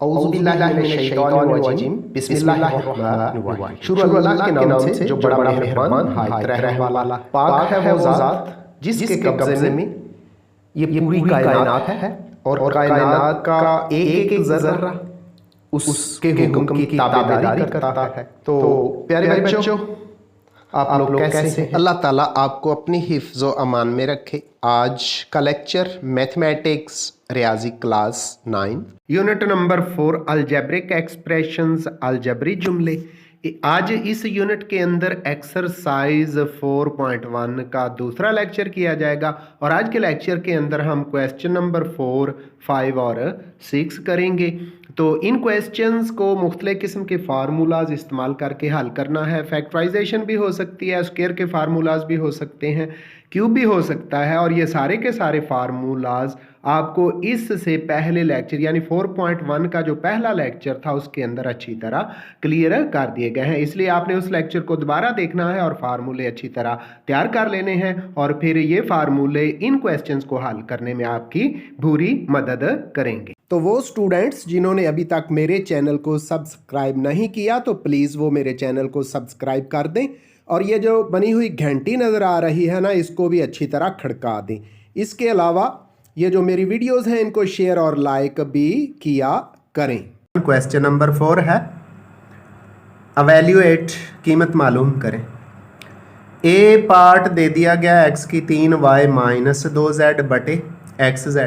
औज़ुबिल्लाहिमिनश्शैतानिर्रजीम बिस्मिल्लाहिर्रहमानिर्रहीम। शुरू अल्लाह के नाम से जो बड़ा मेहरबान हायत रहने वाला। पाक है वो ज़ात जिसके कब्ज़े में ये पूरी कायनात है और कायनात का एक एक ज़र्रा उसके हुक्म की ताबेदारी करता है। तो प्यारे बच्चों, आप लोग कैसे हैं? अल्लाह ताला आपको अपनी हिफ्ज़ व अमान में रखे। आज का लेक्चर मैथमेटिक्स रियाजी class 9 unit number 4 algebraic expressions, अलजेब्री जुमले। आज इस यूनिट के अंदर एक्सरसाइज 4.1 का दूसरा लेक्चर किया जाएगा और आज के लेक्चर के अंदर हम क्वेश्चन नंबर 4, 5 और 6 करेंगे। तो इन क्वेश्चंस को मुख्तलिफ किस्म के फार्मूलाज इस्तेमाल करके हल करना है। फैक्टराइजेशन भी हो सकती है, स्क्वायर के फार्मूलाज भी हो सकते हैं, क्यूब भी हो सकता है और ये सारे के सारे फार्मूलाज आपको इससे पहले लेक्चर यानी 4.1 का जो पहला लेक्चर था उसके अंदर अच्छी तरह क्लियर कर दिए गए हैं। इसलिए आपने उस लेक्चर को दोबारा देखना है और फार्मूले अच्छी तरह तैयार कर लेने हैं और फिर ये फार्मूले इन क्वेश्चंस को हल करने में आपकी पूरी मदद करेंगे। तो वो स्टूडेंट्स जिन्होंने अभी तक मेरे चैनल को सब्सक्राइब नहीं किया तो प्लीज़ वो मेरे चैनल को सब्सक्राइब कर दें और ये जो बनी हुई घंटी नज़र आ रही है ना, इसको भी अच्छी तरह खड़का दें। इसके अलावा ये जो मेरी वीडियोस हैं इनको शेयर और लाइक भी किया करें। क्वेश्चन नंबर 4 है अवेल्यूएट, कीमत मालूम करें। ए पार्ट दे दिया गया x की 3y माइनस 2z बटे xz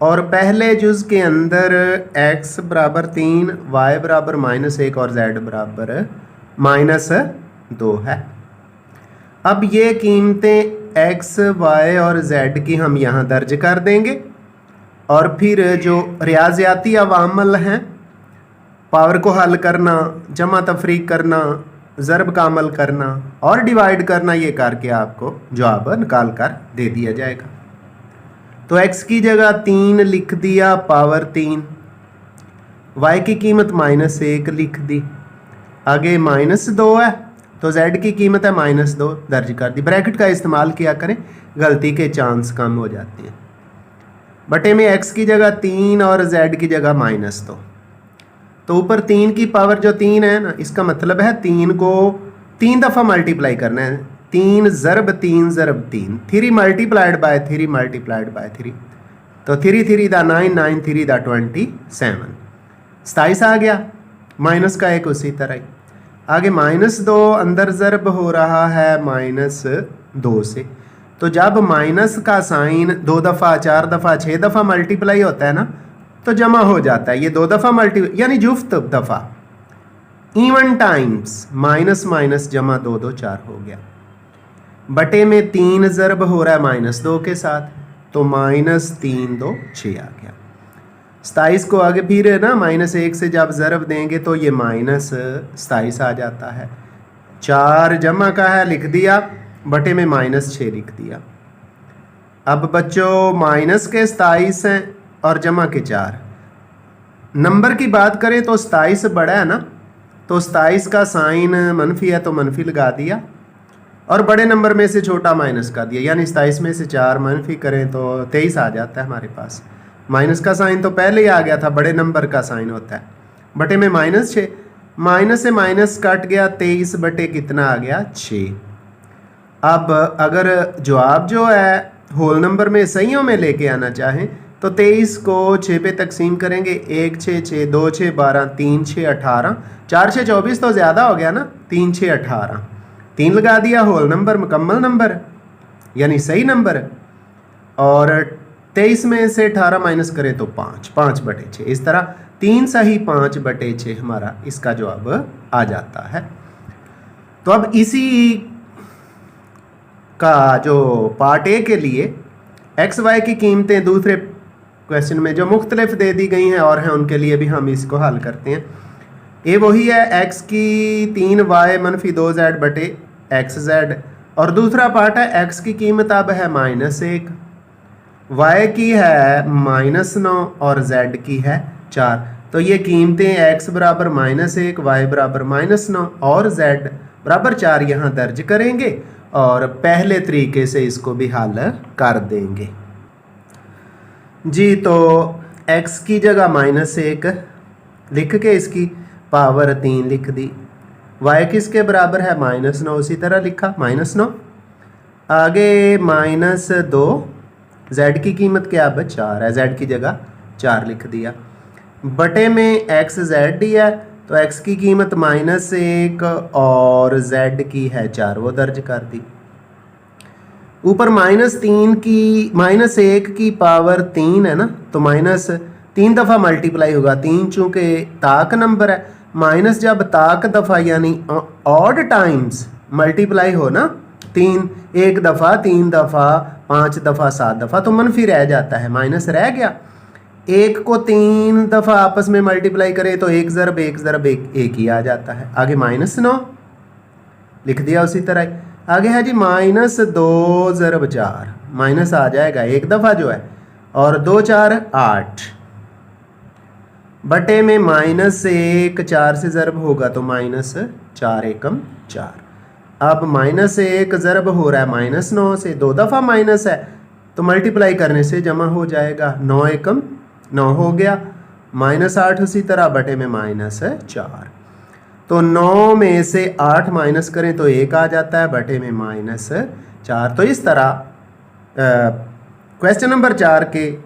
और पहले जुज़ के अंदर x बराबर 3, y बराबर -1 और z बराबर -2 है। अब ये कीमतें x, y और z की हम यहाँ दर्ज कर देंगे और फिर जो रियाजियाती अवामल हैं, पावर को हल करना, जमा तफरीक करना, ज़रब का अमल करना और डिवाइड करना, ये करके आपको जवाब निकाल कर दे दिया जाएगा। तो x की जगह 3 लिख दिया पावर 3, y की कीमत -1 लिख दी, आगे -2 है तो z की कीमत है -2 दर्ज कर दी। ब्रैकेट का इस्तेमाल किया करें, गलती के चांस कम हो जाते हैं। बटे में x की जगह 3 और z की जगह -2, तो ऊपर 3 की पावर जो 3 है ना, इसका मतलब है 3 को 3 दफ़ा मल्टीप्लाई करना है। 3 ज़रब 3 ज़रब 3, 3 मल्टीप्लाइड बाय 3 मल्टीप्लाइड बाय 3, तो 3 3 दा 9, 9 3 दा 27, 27 आ गया। माइनस का एक उसी तरह ही आगे -2 अंदर ज़रब हो रहा है -2 से, तो जब माइनस का साइन 2 दफ़ा 4 दफ़ा 6 दफ़ा मल्टीप्लाई होता है ना, तो जमा हो जाता है। ये 2 दफ़ा मल्टी यानी जुफ्त दफ़ा, इवन टाइम्स माइनस माइनस जमा 2 2 4 हो गया। बटे में 3 ज़रब हो रहा है -2 के साथ, तो -3 2 6 आ गया। 27 को आगे फिर है ना -1 से जब ज़रब देंगे तो ये -27 आ जाता है। 4 जमा का है लिख दिया, बटे में -6 लिख दिया। अब बच्चों माइनस के 27 हैं और जमा के 4। नंबर की बात करें तो 27 बड़ा है ना, तो 27 का साइन मनफी है तो मनफी लगा दिया और बड़े नंबर में से छोटा माइनस कर दिया, यानी 27 में से 4 मनफी करें तो 23 आ जाता है हमारे पास। माइनस का साइन तो पहले ही आ गया था, बड़े नंबर का साइन होता है। बटे में -6, माइनस से माइनस कट गया, 23 बटे कितना आ गया 6। अब अगर जवाब जो है होल नंबर में सहीयों में लेके आना चाहें तो 23 को 6 पे तकसीम करेंगे, 1 6 6 2 6 12 3 6 18, 4 6 24 तो ज़्यादा हो गया ना, 3 6 18, 3 लगा दिया, होल नंबर मुकम्मल नंबर यानी सही नंबर। और 23 में से 18 माइनस करें तो 5, 5 बटे 6, इस तरह 3 सही 5 बटे 6 हमारा इसका जवाब आ जाता है। तो अब इसी का जो पार्ट ए के लिए एक्स वाई की कीमतें दूसरे क्वेश्चन में जो मुख्तलिफ दे दी गई हैं और हैं उनके लिए भी हम इसको हल करते हैं। ए वही है x की 3y मनफी 2z बटे xz और दूसरा पार्ट है x की कीमत अब है -1, y की है -9 और z की है 4। तो ये कीमतें x बराबर -1, y बराबर -9 और z बराबर 4 यहाँ दर्ज करेंगे और पहले तरीके से इसको भी हल कर देंगे जी। तो x की जगह -1, लिख के इसकी पावर 3 लिख दी। y किसके बराबर है -9, उसी तरह लिखा -9। आगे -2, z की कीमत क्या अब 4 है, z की जगह 4 लिख दिया। बटे में x z ही है तो x की कीमत -1 और z की है 4, वो दर्ज कर दी। ऊपर -1 की पावर 3 है ना, तो -3 दफ़ा मल्टीप्लाई होगा। 3 चूँकि ताक नंबर है, माइनस जब ताक दफ़ा यानी ऑड टाइम्स मल्टीप्लाई हो ना, 3 एक दफ़ा, 3 दफ़ा, 5 दफ़ा, 7 दफ़ा, तो मनफी रह जाता है, माइनस रह गया। 1 को 3 दफ़ा आपस में मल्टीप्लाई करें तो 1 ज़रब 1 ज़रब 1 ही आ जाता है। आगे -9 लिख दिया उसी तरह। आगे है जी -2 ज़रब 4, माइनस आ जाएगा एक दफ़ा जो है, और 2 4 8 बटे में -1 4 से ज़रब होगा तो -4 एकम 4। अब -1 ज़रब हो रहा है -9 से, 2 दफ़ा माइनस है तो मल्टीप्लाई करने से जमा हो जाएगा। 9 एकम 9 हो गया, -8 उसी तरह बटे में -4। तो 9 में से 8 माइनस करें तो 1 आ जाता है, बटे में -4। तो इस तरह क्वेश्चन नंबर 4 के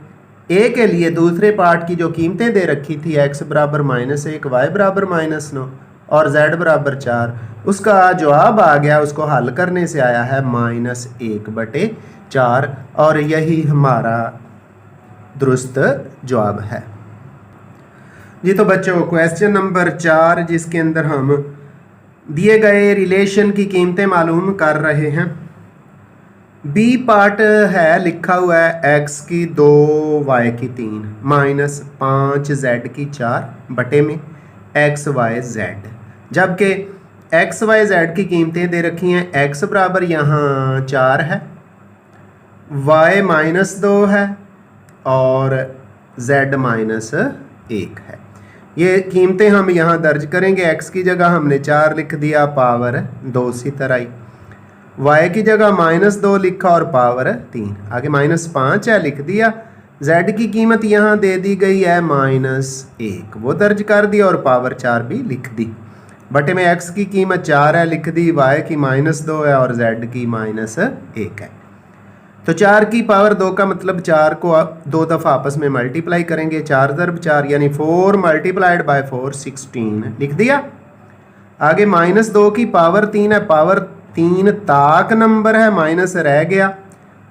ए के लिए दूसरे पार्ट की जो कीमतें दे रखी थी, x बराबर -1, y बराबर -9 और z बराबर 4, उसका जवाब आ गया, उसको हल करने से आया है -1/4, और यही हमारा दुरुस्त जवाब है जी। तो बच्चों क्वेश्चन नंबर 4 जिसके अंदर हम दिए गए रिलेशन की कीमतें मालूम कर रहे हैं। बी पार्ट है, लिखा हुआ है x की 2 y की 3 -5 z की 4 बटे में x y z, जबकि x y z की कीमतें दे रखी हैं। x बराबर यहाँ 4 है, y -2 है और z -1 है। ये कीमतें हम यहाँ दर्ज करेंगे। x की जगह हमने 4 लिख दिया, पावर 2 सी तरह ही। y की जगह -2 लिखा और पावर 3। आगे -5 है, लिख दिया। z की कीमत यहाँ दे दी गई है -1, वो दर्ज कर दी और पावर 4 भी लिख दी। बटे में x की कीमत 4 है, लिख दी। y की -2 है और z की -1 है। तो 4 की पावर 2 का मतलब 4 को 2 दफ़ा आपस में मल्टीप्लाई करेंगे। 4 ज़रब 4 यानी 4 मल्टीप्लाइड बाय 4 16 लिख दिया। आगे -2 की पावर 3 है, पावर 3 ताक नंबर है, माइनस रह गया,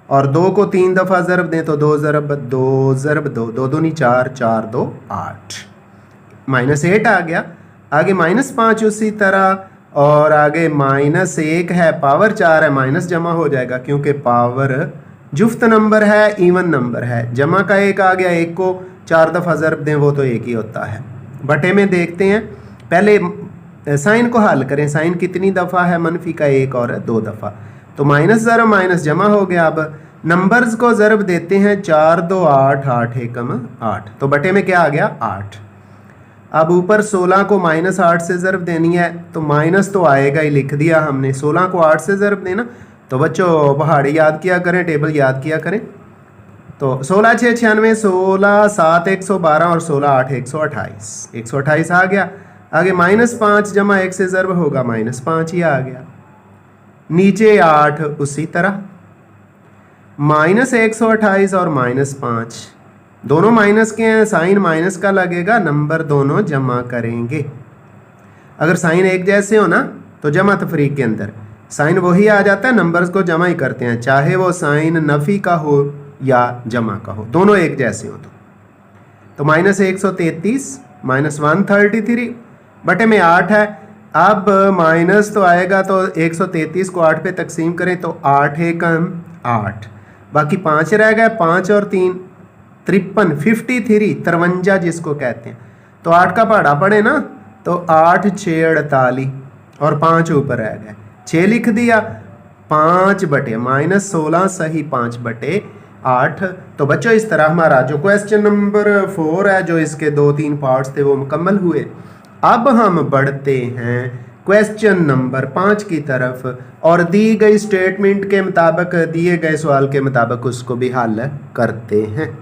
और 2 को 3 दफ़ा ज़रब दें तो 2 ज़रब 2 ज़रब 2, 2 दूनी 4, 4 2 8, -8 आ गया। आगे -5 उसी तरह, और आगे -1 है, पावर 4 है, माइनस जमा हो जाएगा क्योंकि पावर जुफ्त नंबर है, इवन नंबर है। जमा का 1 आ गया, 1 को 4 दफ़ा ज़रब दें वो तो 1 ही होता है। बटे में देखते हैं, पहले साइन को हल करें। साइन कितनी दफ़ा है, मनफी का 1 और 2 दफ़ा, तो माइनस ज़रब माइनस जमा हो गया। अब नंबर्स को ज़रब देते हैं, 4 2 8 8 एकम 8, तो बटे में क्या आ गया 8। अब ऊपर 16 को -8 से ज़रब देनी है तो माइनस तो आएगा ही, लिख दिया हमने। 16 को 8 से ज़रब देना, तो बच्चों पहाड़ी याद किया करें, टेबल याद किया करें। तो 16 6 96, 16 7 112 और 16 8 128, 128 आ गया। आगे -5 जमा 1 से ज़रब होगा, -5 ही आ गया। नीचे 8 उसी तरह, -128 और -5 दोनों माइनस के हैं, साइन माइनस का लगेगा, नंबर दोनों जमा करेंगे। अगर साइन एक जैसे हो ना तो जमा तफरीक के अंदर साइन वही आ जाता है, नंबर्स को जमा ही करते हैं, चाहे वो साइन नफ़ी का हो या जमा का हो, दोनों एक जैसे हो। तो -133 -133 बटे में 8 है। अब माइनस तो आएगा, तो 133 को 8 पे तकसीम करें तो 8 एकम 8, बाकी 5 रह गए, 5 और 3 53, 53 जिसको कहते हैं। तो 8 का पहाड़ा पड़े ना, तो 8 6 48 और 5 ऊपर रह गए, 6 लिख दिया। 5 बटे -16 सही 5 बटे 8। तो बच्चों इस तरह हमारा जो क्वेश्चन नंबर 4 है, जो इसके 2-3 पार्ट्स थे वो मुकम्मल हुए। अब हम बढ़ते हैं क्वेश्चन नंबर 5 की तरफ, और दी गई स्टेटमेंट के मुताबिक, दिए गए सवाल के मुताबिक उसको भी हल करते हैं।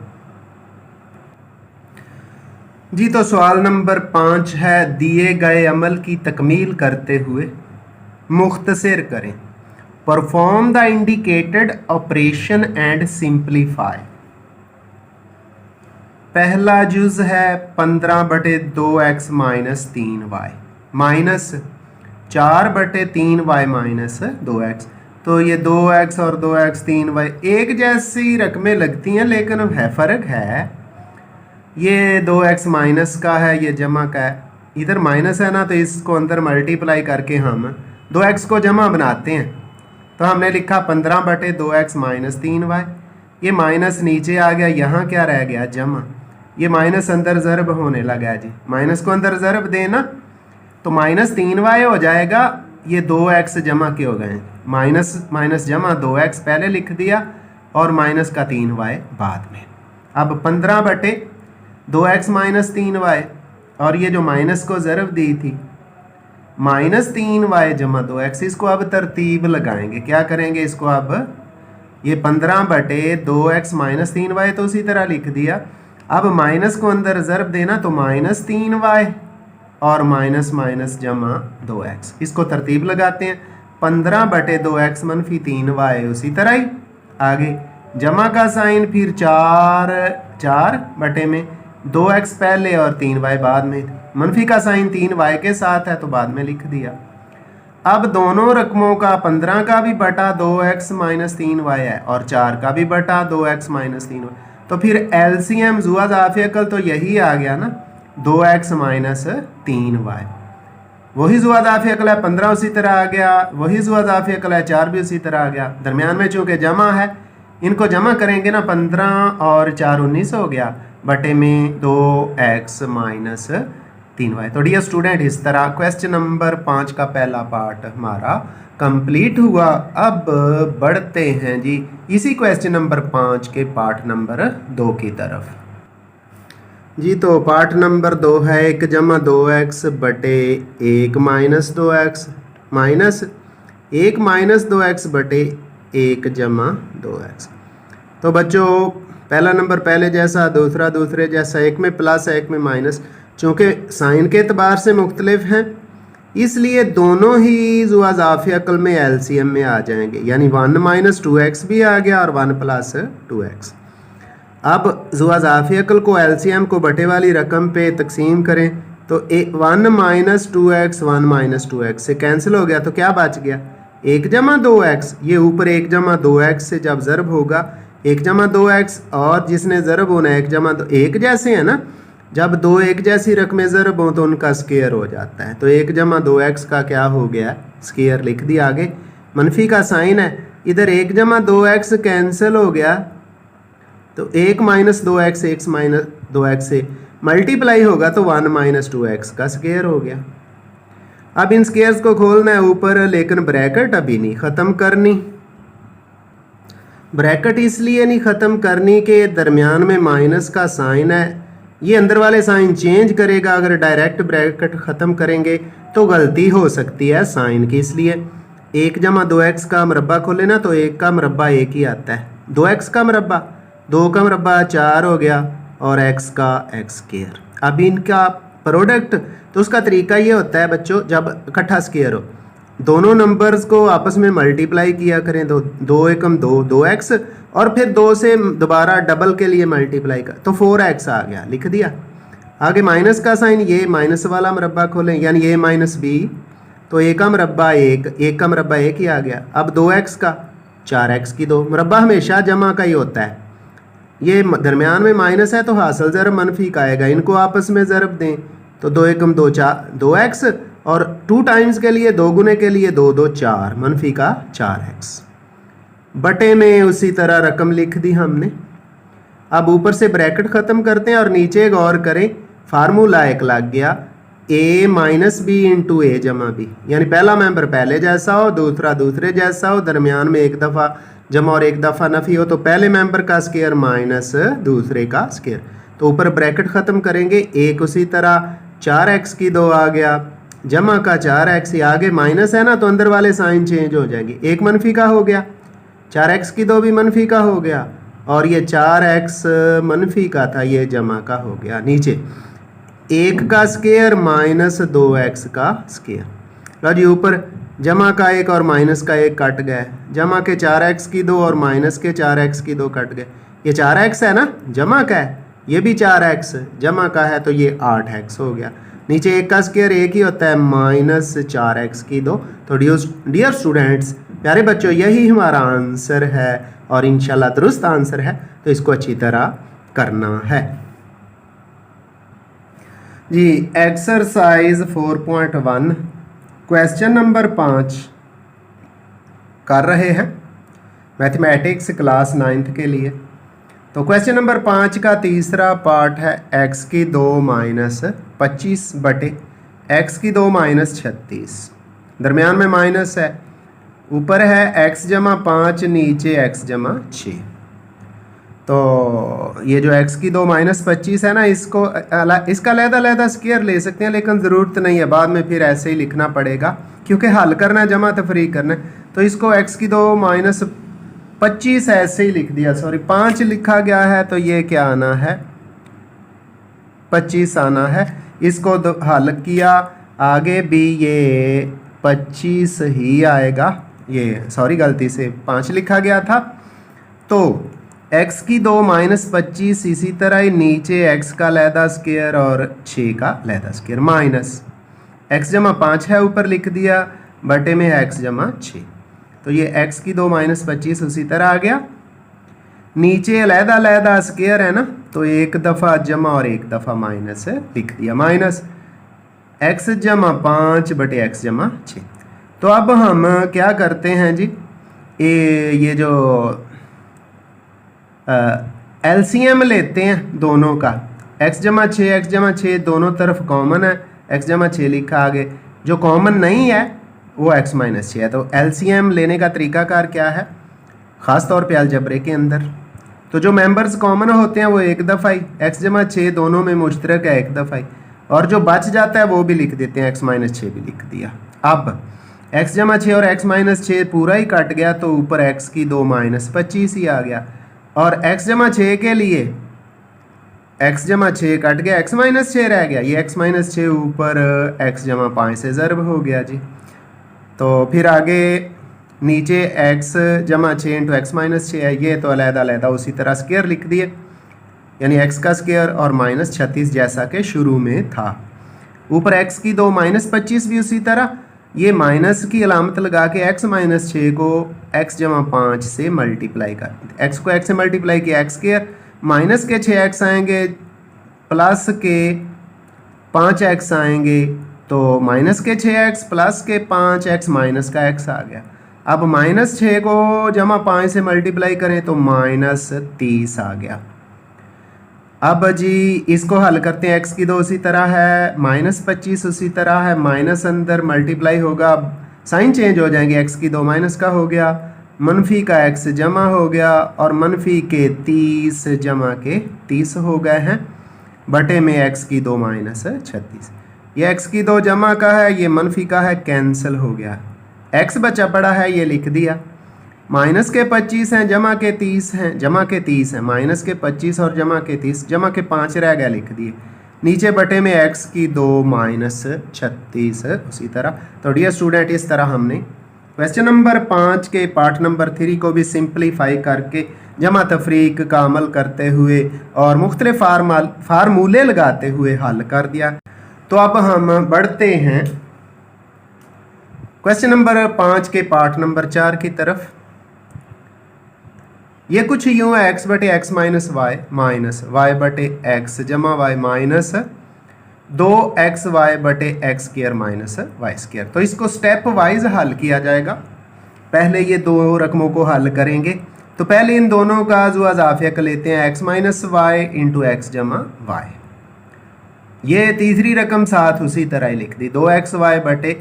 जी तो सवाल नंबर 5 है, दिए गए अमल की तकमील करते हुए मुख्तसर करें। Perform the indicated operation and simplify. पहला जुज है 15/2x minus 3y minus 4/3y minus 2x। तो ये 2x और 2x 3y एक जैसी रकमें लगती हैं, लेकिन अब है फ़र्क है। ये 2x माइनस का है, ये जमा का है। इधर माइनस है ना, तो इसको अंदर मल्टीप्लाई करके हम 2x को जमा बनाते हैं। तो हमने लिखा 15/2x माइनस 3y। ये माइनस नीचे आ गया, यहाँ क्या रह गया, जमा। ये माइनस अंदर ज़रब होने लगा जी, माइनस को अंदर ज़रब देना तो माइनस 3y हो जाएगा। ये 2x जमा के हो गए, माइनस माइनस जमा 2x पहले लिख दिया और माइनस का 3y बाद में। अब 15/2x माइनस 3y और ये जो माइनस को ज़रब दी थी माइनस 3y जमा 2x, इसको अब तरतीब लगाएंगे। क्या करेंगे इसको, अब ये 15/2x माइनस 3y तो उसी तरह लिख दिया। अब माइनस को अंदर ज़रब देना तो माइनस 3y और माइनस माइनस जमा 2x, इसको तरतीब लगाते हैं। 15/2x मनफी 3y उसी तरह ही आगे, जमा का साइन फिर 4 में 2x पहले और 3y बाद में, मनफी का साइन 3y के साथ है तो बाद में लिख दिया। अब दोनों रकमों का 15 का भी बटा 2x माइनस 3y है और 4 का भी बटा 2x माइनस 3y। तो फिर एलसीएम जुआ ज़ाफ़ी अकल तो यही आ गया ना, 2x माइनस 3y। वही जुआ ज़ाफ़ी अकल है, 15 उसी तरह आ गया। वही जुआ ज़ाफ़ी अकल है, 4 भी उसी तरह आ गया। दरमियान में चूँकि जमा है, इनको जमा करेंगे ना, 15 और 4 19 हो गया, बटे में 2x माइनस 3y। तो डियर स्टूडेंट, इस तरह क्वेश्चन नंबर 5 का पहला पार्ट हमारा कंप्लीट हुआ। अब बढ़ते हैं जी इसी क्वेश्चन नंबर 5 के पार्ट नंबर 2 की तरफ। जी तो पार्ट नंबर 2 है 1 जमा 2x बटे 1 minus 2x minus 1 minus 2x बटे 1 जमा 2x। तो बच्चों पहला नंबर पहले जैसा, दूसरा दूसरे जैसा, एक में प्लस है एक में माइनस। चूँकि साइन के एतबार से मुख्तलिफ हैं इसलिए दोनों ही जुआ ज़ाफ़ी अकल में एलसीएम में आ जाएंगे, यानी 1 माइनस 2x भी आ गया और 1 प्लस 2x। अब जुआ ज़ाफ़ी अकल को एलसीएम को बटे वाली रकम पे तकसीम करें तो 1 माइनस 2x 1 माइनस 2x से कैंसिल हो गया, तो क्या बच गया, 1 जमा 2x। ये ऊपर 1 जमा 2x से जब ज़रब होगा 1 जमा 2x और जिसने ज़रब होना 1 जमा 2, एक जैसे है ना, जब दो एक जैसी रकमें ज़रब हों तो उनका स्केयर हो जाता है। तो 1 जमा 2x का क्या हो गया, स्केयर लिख दिया। आगे मनफी का साइन है, इधर 1 जमा 2x कैंसिल हो गया तो 1 माइनस 2x 1 माइनस 2x से मल्टीप्लाई होगा तो 1 माइनस 2x का स्केयर हो गया। अब इन स्केयर्स को खोलना है ऊपर, लेकिन ब्रैकेट अभी नहीं ख़त्म करनी। ब्रैकेट इसलिए नहीं ख़त्म करनी कि दरमियान में माइनस का साइन है, ये अंदर वाले साइन चेंज करेगा। अगर डायरेक्ट ब्रैकेट ख़त्म करेंगे तो गलती हो सकती है साइन की, इसलिए 1 जमा 2x का मरबा खोले ना तो 1 का मरबा 1 ही आता है, 2x का मरबा 2 का मरबा 4 हो गया और x का x स्केयर। अब इनका प्रोडक्ट तो उसका तरीका ये होता है बच्चों, जब इकट्ठा स्केयर हो दोनों नंबर्स को आपस में मल्टीप्लाई किया करें, तो 2 एकम 2 2x और फिर 2 से दोबारा डबल के लिए मल्टीप्लाई कर तो 4x आ गया, लिख दिया। आगे माइनस का साइन, ये माइनस वाला मरबा खोलें यानी a माइनस b, तो a का मरबा 1 का मरबा 1 ही आ गया। अब 2x का 4x की 2, मरबा हमेशा जमा का ही होता है। ये दरमियान में माइनस है तो हासिल ज़रब मनफी का आएगा, इनको आपस में ज़रब दें तो 2 एकम 2 2x और 2 टाइम्स के लिए 2 गुने के लिए 2 2 4 मनफी का 4x बटे में उसी तरह रकम लिख दी हमने। अब ऊपर से ब्रैकेट ख़त्म करते हैं और नीचे गौर करें, फार्मूला एक लग गया a माइनस बी इंटू ए जमा बी, यानी पहला मेंबर पहले जैसा हो दूसरा दूसरे जैसा हो, दरमियान में एक दफ़ा जमा और एक दफ़ा नफ़ी हो तो पहले मेंबर का स्केयर माइनस दूसरे का स्केयर। तो ऊपर ब्रैकेट ख़त्म करेंगे, एक उसी तरह 4x की 2 आ गया जमा का 4x, ही आगे माइनस है ना तो अंदर वाले साइन चेंज हो जाएंगे, एक मनफी का हो गया, 4x की 2 भी मनफी का हो गया और ये 4x मनफी का था ये जमा का हो गया। नीचे 1 का स्केयर माइनस 2x का स्केयर। लो जी, ऊपर जमा का 1 और माइनस का 1 कट गया, जमा के 4x की 2 और माइनस के 4x की 2 कट गए। ये 4x है ना, जमा का है, ये भी 4x जमा का है, तो ये 8x हो गया। नीचे 1 का स्केयर 1 ही होता है, माइनस 4x की 2। तो डियर स्टूडेंट्स, प्यारे बच्चों, यही हमारा आंसर है और इंशाल्लाह दुरुस्त आंसर है, तो इसको अच्छी तरह करना है जी। एक्सरसाइज 4.1 क्वेश्चन नंबर 5 कर रहे हैं मैथमेटिक्स क्लास 9th के लिए। तो क्वेश्चन नंबर 5 का तीसरा पार्ट है x की 2 माइनस 25 बटे x की 2 माइनस 36। दरमियान में माइनस है, ऊपर है x जमा 5, नीचे x जमा 6। तो ये जो x की 2 माइनस 25 है ना, इसको इसका अलग-अलग स्केयर ले सकते हैं, लेकिन ज़रूरत नहीं है, बाद में फिर ऐसे ही लिखना पड़ेगा क्योंकि हल करना है, जमा तफरीक करना है। तो इसको x की 2 माइनस 25 ऐसे ही लिख दिया, सॉरी 5 लिखा गया है, तो ये क्या आना है, 25 आना है। इसको हल किया, आगे भी ये 25 ही आएगा, ये सॉरी गलती से 5 लिखा गया था। तो x की 2 माइनस 25, इसी तरह ही नीचे x का लहदा स्केयर और 6 का लहदा स्केयर, माइनस x जमा 5 है, ऊपर लिख दिया, बटे में x जमा 6। तो ये x की 2 माइनस 25 उसी तरह आ गया। नीचे अलहदा स्केयर है ना, तो एक दफ़ा जमा और एक दफ़ा माइनस लिख दिया, माइनस x जमा 5 बटे x जमा 6। तो अब हम क्या करते हैं जी, ये जो LCM लेते हैं दोनों का, x जमा 6 दोनों तरफ कॉमन है, x जमा 6 लिखा आगे, जो कॉमन नहीं है वो x माइनस 6 है। तो LCM लेने का तरीकाकार क्या है, ख़ास तौर पे अलजबरे के अंदर, तो जो मेंबर्स कॉमन होते हैं वो एक दफ़ा ही, x जमा 6 दोनों में मुश्तरक है, एक दफ़ा ही, और जो बच जाता है वो भी लिख देते हैं, x माइनस 6 भी लिख दिया। अब x जमा 6 और x माइनस 6 पूरा ही कट गया, तो ऊपर x की 2 माइनस 25 ही आ गया, और x जमा 6 के लिए x जमा 6 कट गया, x माइनस 6 रह गया, ये x माइनस 6 ऊपर x जमा 5 से ज़र्ब हो गया जी। तो फिर आगे नीचे x जमा 6 इंटू एक्स माइनस 6 है, ये तो अलहदा उसी तरह स्केयर लिख दिए, यानी x का स्केयर और माइनस 36 जैसा कि शुरू में था। ऊपर x की 2 माइनस 25 भी उसी तरह, ये माइनस की अलामत लगा के x माइनस 6 को x जमा 5 से मल्टीप्लाई कर देते, x को x से मल्टीप्लाई किया, x स्केयर, माइनस के 6x आएंगे, प्लस के 5x आएंगे, तो माइनस के 6x प्लस के 5x माइनस का x आ गया। अब माइनस 6 को जमा 5 से मल्टीप्लाई करें तो माइनस 30 आ गया। अब जी इसको हल करते हैं, x की 2 उसी तरह है, माइनस 25 उसी तरह है, माइनस अंदर मल्टीप्लाई होगा, अब साइन चेंज हो जाएंगे, x की 2 माइनस का हो गया, मनफी का x जमा हो गया, और मनफी के 30 जमा के 30 हो गए हैं, बटे में x की 2 माइनस 36। ये x की 2 जमा का है, ये मनफी का है, कैंसिल हो गया, x बचा पड़ा है, ये लिख दिया, माइनस के 25 हैं, जमा के 30 हैं, जमा के 30 हैं, माइनस के 25 और जमा के 30, जमा के 5 रह गया, लिख दिए, नीचे बटे में x की 2 माइनस 36 उसी तरह। तो डियर स्टूडेंट, इस तरह हमने क्वेश्चन नंबर 5 के पार्ट नंबर 3 को भी सिंप्लीफाई करके जमा तफरीक का अमल करते हुए और मुख्तलिफ फार्मूले लगाते हुए हल कर दिया। तो अब हम बढ़ते हैं क्वेश्चन नंबर 5 के पार्ट नंबर 4 की तरफ। ये कुछ यूँ है, x बटे एक्स माइनस वाई बटे एक्स जमा वाई माइनस 2xy बटे x square minus y square. तो इसको स्टेप वाइज हल किया जाएगा। पहले ये दो रकमों को हल करेंगे, तो पहले इन दोनों का जो अज़ाफ़िया कर लेते हैं, x minus y into x जमा वाई। ये तीसरी रकम साथ उसी तरह ही लिख दी, 2xy बटे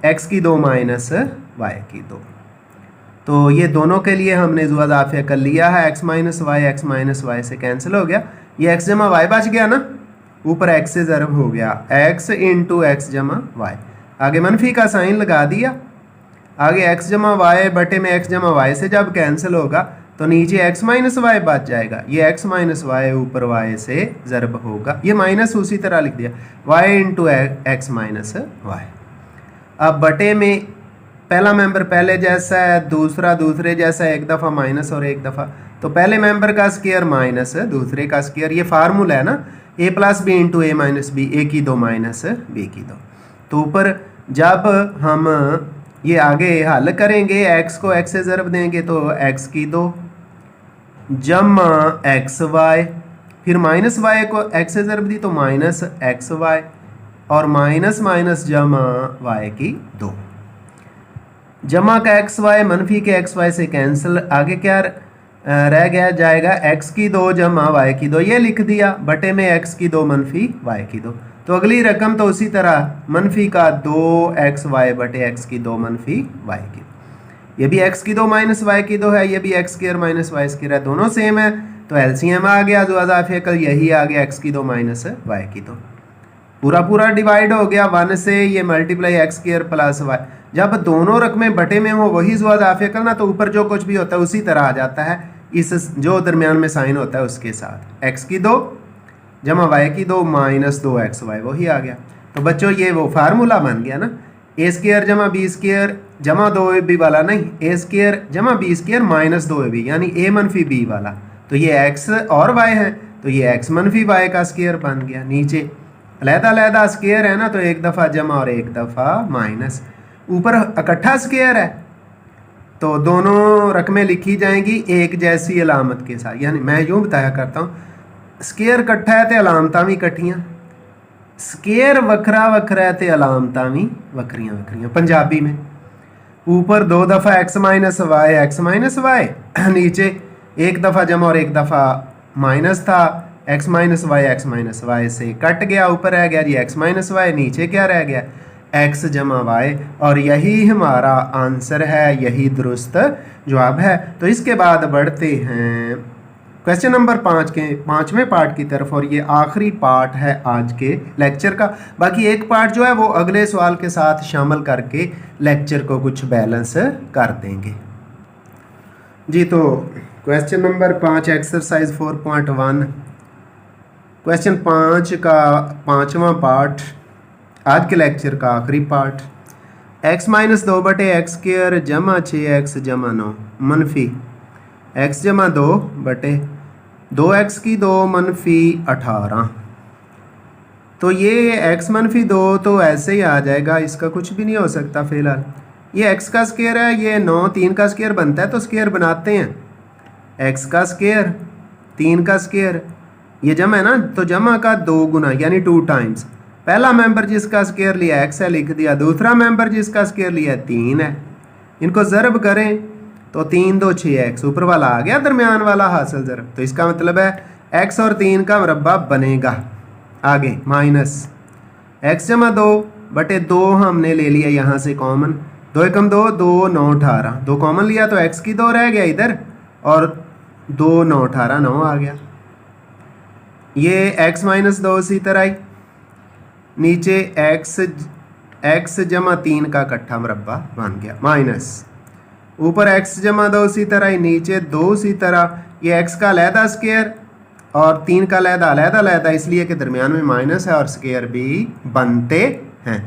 x की 2 माइनस वाई की 2। तो ये दोनों के लिए हमने जो अज़ाफ़िया कर लिया है, x माइनस वाई से कैंसिल हो गया, ये x जमा वाई बच गया ना, ऊपर x से ज़रब हो गया, x इंटू एक्स जमा वाई, आगे मनफी का साइन लगा दिया, आगे x जमा वाई बटे में x जमा वाई से जब कैंसिल होगा तो नीचे x माइनस वाई बच जाएगा, ये x माइनस वाई ऊपर y से ज़रब होगा, ये माइनस उसी तरह लिख दिया y into x minus y. अब बटे में पहला मेंबर पहले जैसा है, दूसरा दूसरे जैसा, एक दफ़ा माइनस और एक दफ़ा, तो पहले मेंबर का स्क्वायर माइनस दूसरे का स्क्वायर, ये फार्मूला है ना, a plus b into a minus b, a की दो माइनस बी की दो। तो ऊपर जब हम ये आगे हल करेंगे x को x से ज़रब देंगे तो x की दो जमा एक्स वाई, फिर माइनस वाई को x से ज़रब दी तो माइनस एक्स वाई, और माइनस माइनस जमा y की दो, जमा का एक्स वाई मनफी के एक्स वाई से कैंसिल, आगे क्या रह गया जाएगा x की दो जमा y की दो, ये लिख दिया बटे में x की दो मनफी y की दो। तो अगली रकम तो उसी तरह मनफी का 2xy बटे x की दो मनफी y की, ये भी x की दो माइनस y की दो है, ये भी x square minus y square है, दोनों सेम है, तो एलसीएम आ गया जो अज़ाफ़ी अकल यही आ गया x की दो माइनस y की दो, पूरा पूरा डिवाइड हो गया 1 से, ये multiply x square plus y, जब दोनों रकमें बटे में हो वही जो अज़ाफ़ी अकल ना, तो ऊपर जो कुछ भी होता है उसी तरह आ जाता है, इस जो दरमियान में साइन होता है उसके साथ, x की दो जमा y की दो माइनस 2xy वही आ गया। तो बच्चों ये वो फार्मूला बन गया ना, ए स्क्वायर जमा बी स्क्वायर जमा 2ab वाला नहीं, ए स्क्वायर जमा बी स्क्वायर माइनस 2ab, यानी a मनफी b वाला, तो ये x और y है, तो ये x मनफी y का स्क्वायर बन गया। नीचे अलहदा स्क्वायर है ना, तो एक दफ़ा जमा और एक दफ़ा माइनस, ऊपर इकट्ठा स्क्वायर है तो दोनों रकमें लिखी जाएंगी एक जैसी अलामत के साथ, यानी मैं यूँ बताया करता हूँ, स्क्वायर इकट्ठा है तो अलामतां भी इकट्ठियाँ, स्क्वायर वखरा वखरा है तो अलामतां भी वखरियाँ वखरियाँ। पंजाबी में ऊपर दो दफ़ा x माइनस वाई, नीचे एक दफ़ा जमा और एक दफ़ा माइनस था, x माइनस वाई से कट गया, ऊपर रह गया जी x माइनस वाई, नीचे क्या रह गया x जमा वाई, और यही हमारा आंसर है, यही दुरुस्त जवाब है। तो इसके बाद बढ़ते हैं क्वेश्चन नंबर 5 के 5वें पार्ट की तरफ, और ये आखिरी पार्ट है आज के लेक्चर का, बाकी एक पार्ट जो है वो अगले सवाल के साथ शामिल करके लेक्चर को कुछ बैलेंस कर देंगे जी। तो क्वेश्चन नंबर 5 एक्सरसाइज 4.1, क्वेश्चन 5 का 5वां पार्ट, आज के लेक्चर का आखिरी पार्ट, x माइनस 2 बटे एक्स स्क्वायर जमा 6x जमा 9 मनफी x जमा 2 बटे 2x की 2 मनफी 18। तो ये x मनफी 2 तो ऐसे ही आ जाएगा, इसका कुछ भी नहीं हो सकता फ़िलहाल, ये x का स्क्वायर है, ये 9 3 का स्क्वायर बनता है, तो स्क्वायर बनाते हैं, x का स्क्वायर 3 का स्क्वायर, ये जमा है ना, तो जमा का 2 गुना यानी 2 टाइम्स, पहला मेंबर जिसका स्क्वायर लिया x है लिख दिया, दूसरा मेंबर जिसका स्क्वायर लिया 3 है, इनको ज़रब करें तो 3 2 6x, ऊपर वाला आ गया दरमियान वाला हासिल ज़रब, तो इसका मतलब है x और 3 का मुरब्बा बनेगा। आगे माइनस x जमा 2 बटे 2 हमने ले लिया यहाँ से कॉमन, 2 एकम 2 2 9 18, 2 कॉमन लिया तो x की 2 रह गया इधर, और 2 9 18 9 आ गया, ये x माइनस 2 इसी तरह ही, नीचे x जमा 3 का इकट्ठा मुरब्बा बन गया, माइनस ऊपर x जमा 2 इसी तरह ही, नीचे 2 इसी तरह, ये x का अलहदा स्क्वायर और 3 का अलहदा इसलिए कि दरमियान में माइनस है और स्क्वायर भी बनते हैं,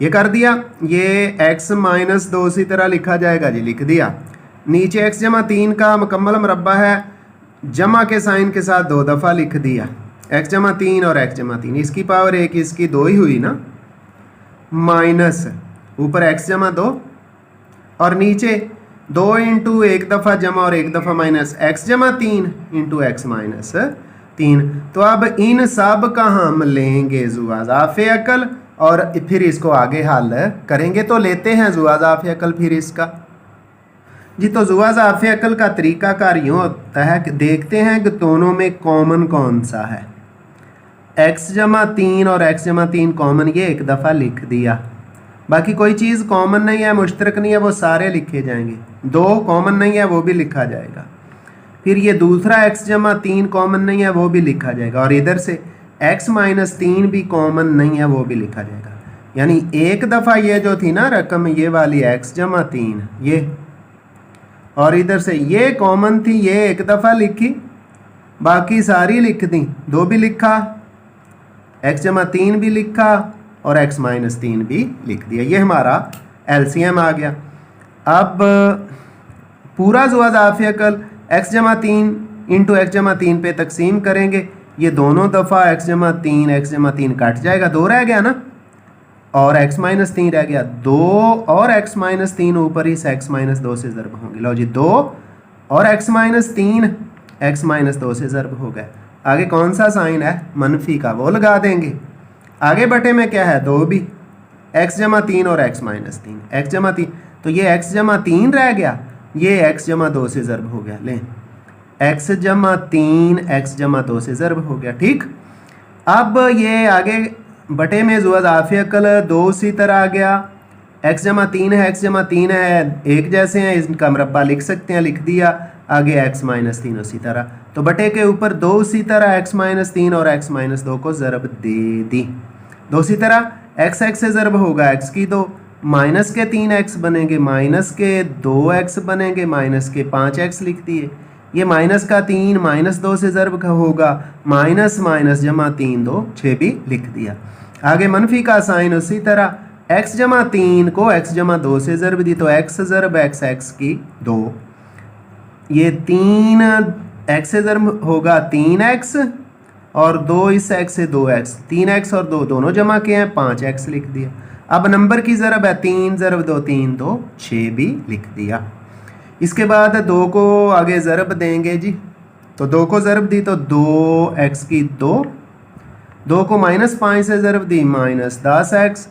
ये कर दिया। ये x माइनस 2 इसी तरह लिखा जाएगा जी, लिख दिया। नीचे x जमा 3 का मुकम्मल मुरब्बा है, जमा के साइन के साथ 2 दफ़ा लिख दिया, x जमा 3 और x जमा 3, इसकी पावर 1 इसकी 2 ही हुई ना, माइनस ऊपर x जमा 2 और नीचे 2 इंटू एक दफ़ा जमा और एक दफ़ा माइनस, x जमा 3 इंटू एक्स माइनस 3। तो अब इन सब का हम लेंगे ज़ुआज़ाफ़े अकल और फिर इसको आगे हल करेंगे। तो लेते हैं ज़ुआज़ाफ़े अकल फिर इसका जी। तो ज़ुआज़ाफ़े अकल का तरीक़ाकार यूँ होता है कि देखते हैं कि दोनों में कॉमन कौन सा है, x जमा 3 और x जमा 3 कॉमन, ये एक दफ़ा लिख दिया, बाकी कोई चीज़ कॉमन नहीं है, मुश्तरक नहीं है, वो सारे लिखे जाएंगे, 2 कॉमन नहीं है वो भी लिखा जाएगा, फिर ये दूसरा x जमा 3 कॉमन नहीं है वो भी लिखा जाएगा, और इधर से x माइनस 3 भी कॉमन नहीं है वो भी लिखा जाएगा। यानी एक दफ़ा ये जो थी ना रकम, ये वाली x जमा 3 ये, और इधर से ये कॉमन थी, ये एक दफ़ा लिखी, बाकी सारी लिख दी। 2 भी लिखा, x जमा 3 भी लिखा और x माइनस 3 भी लिख दिया। ये हमारा एलसीएम आ गया। अब पूरा ज़ुआज़ाफ़ी अकल x जमा 3 इंटू एक्स जमा 3 पे तकसीम करेंगे। ये दोनों दफ़ा x जमा 3 कट जाएगा, 2 रह गया ना, और x माइनस 3 रह गया। 2 और x माइनस 3 ऊपर ही से x माइनस 2 से ज़रब होंगे। लो जी, 2 और x माइनस 3 x माइनस 2 से ज़रब हो गए। आगे कौन सा साइन है? मनफी का, वो लगा देंगे। आगे बटे में क्या है? 2 भी, x जमा 3 और x माइनस 3, x जमा 3, तो ये x जमा 3 रह गया, ये x जमा 2 से ज़रब हो गया। लें, x जमा 3 x जमा 2 से ज़रब हो गया। ठीक, अब ये आगे बटे में ज़ुआज़ाफ़ी अकल 2 उसी तरह आ गया। x जमा 3 है, x जमा 3 है, एक जैसे हैं, इसका मरब्बा लिख सकते हैं, लिख दिया। आगे x माइनस 3 उसी तरह, तो बटे के ऊपर 2 उसी तरह, x माइनस 3 और x माइनस 2 को ज़रब दे दी। 2 उसी तरह x से ज़रब होगा x की 2, माइनस के 3x बनेंगे, माइनस के 2x बनेंगे, माइनस के 5x लिख दिए। ये माइनस का 3 माइनस 2 से ज़रब होगा, माइनस माइनस जमा 3 2 6 भी लिख दिया। आगे मनफी का साइन उसी तरह, x जमा 3 को x जमा 2 से ज़रब दी, तो x ज़रब x की 2, ये 3 x से ज़रब होगा 3x और 2 इस x से 2x, 3x और 2 दोनों जमा किए हैं, 5x लिख दिया। अब नंबर की ज़रब है, 3 ज़रब 2 3 2 6 भी लिख दिया। इसके बाद 2 को आगे ज़रब देंगे जी, तो 2 को ज़रब दी तो 2x की 2, 2 को माइनस 5 से ज़रब दी माइनस 10x,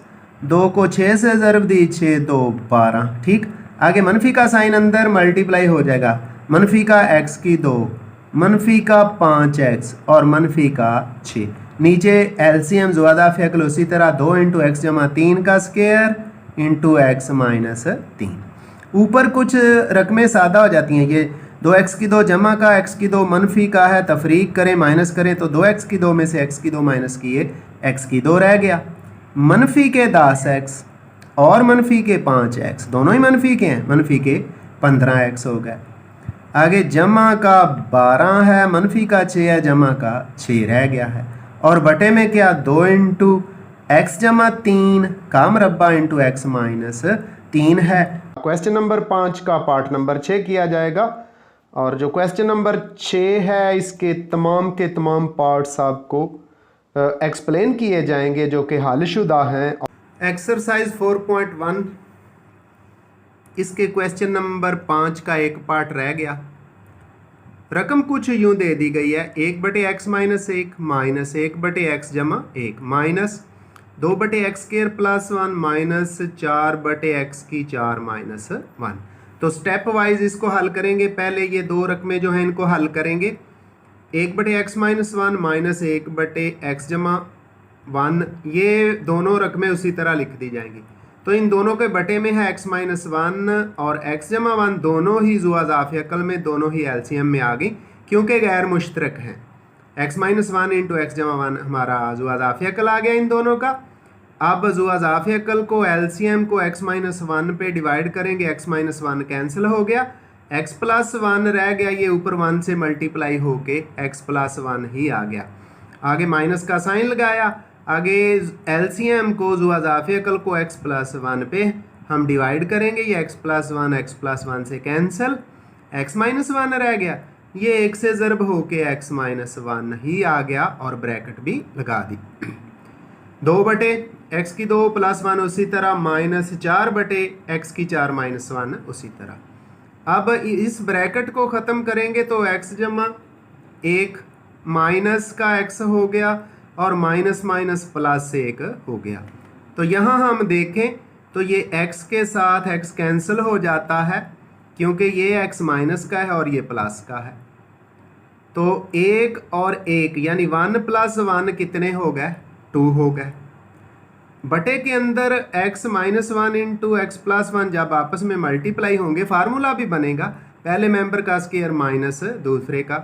2 को 6 से ज़रब दी 6 2 12। ठीक, आगे मनफी का साइन अंदर मल्टीप्लाई हो जाएगा, मनफी का x की 2, मनफी का 5x और मनफी का 6। नीचे एलसीएम ज़ुआज़ाफ़ी अकल उसी तरह 2 इंटू एक्स जमा 3 का स्क्वायर इंटू एक्स माइनस 3। ऊपर कुछ रकमें सादा हो जाती हैं, ये 2x की 2 जमा का x की 2 मनफी का है, तफरीक करें माइनस करें तो 2x की 2 में से x की 2 माइनस किए, x की 2 रह गया। मनफी के 10x और मनफी के 5x दोनों ही मनफी के हैं, मनफी के 15x हो गए। आगे जमा का 12 है, मनफी का 6 है, जमा का 6 रह गया है। और बटे में क्या? 2 इंटू एक्स जमा 3 का मरब्बा इंटू एक्स माइनस 3 है। क्वेश्चन नंबर 5 का पार्ट नंबर 6 किया जाएगा, और जो क्वेश्चन नंबर 6 है इसके तमाम के तमाम पार्ट्स आपको एक्सप्लेन किए जाएंगे जो कि हलशुदा हैं। एक्सरसाइज 4.1 इसके क्वेश्चन नंबर 5 का एक पार्ट रह गया। रकम कुछ यूं दे दी गई है, 1/x माइनस 1 माइनस 1/x जमा 1 minus 2/x square plus 1 minus 4/x की 4 माइनस 1। तो स्टेप वाइज इसको हल करेंगे। पहले ये दो रकमें जो हैं इनको हल करेंगे। 1/x माइनस 1 माइनस 1/x जमा 1, ये दोनों रकमें उसी तरह लिख दी जाएंगी। तो इन दोनों के बटे में है x माइनस 1 और x जमा 1, दोनों ही ज़ुआज़ाफ़ी अकल में, दोनों ही एलसीएम में आ गई क्योंकि गैर मुश्तरक हैं। x माइनस 1 इंटू एक्स जमा 1 हमारा ज़ुआज़ाफ़ी अकल आ गया इन दोनों का। अब ज़ुआज़ाफ़ी अकल को एलसीएम को x माइनस 1 पे डिवाइड करेंगे, x माइनस 1 कैंसिल हो गया, x प्लस 1 रह गया, ये ऊपर 1 से मल्टीप्लाई होके x प्लस 1 ही आ गया। आगे माइनस का साइन लगाया, आगे एलसीएम को ज़ुआज़ाफ़ी अकल को x प्लस 1 पे हम डिवाइड करेंगे, ये x प्लस 1 से कैंसिल, x माइनस 1 रह गया, ये 1 से ज़रब होके x माइनस 1 ही आ गया और ब्रैकेट भी लगा दी। 2/x की 2 प्लस 1 उसी तरह, माइनस 4/x की 4 माइनस 1 उसी तरह। अब इस ब्रैकेट को ख़त्म करेंगे तो x जमा 1 माइनस का x हो गया और माइनस माइनस प्लस 1 हो गया। तो यहाँ हम देखें तो ये x के साथ x कैंसिल हो जाता है क्योंकि ये x माइनस का है और ये प्लस का है। तो 1 और 1 यानी 1 प्लस 1 कितने हो गए? 2 हो गए। बटे के अंदर x minus 1 into x plus 1 जब आपस में मल्टीप्लाई होंगे फार्मूला भी बनेगा, पहले मेंबर का स्क्वायर माइनस दूसरे का।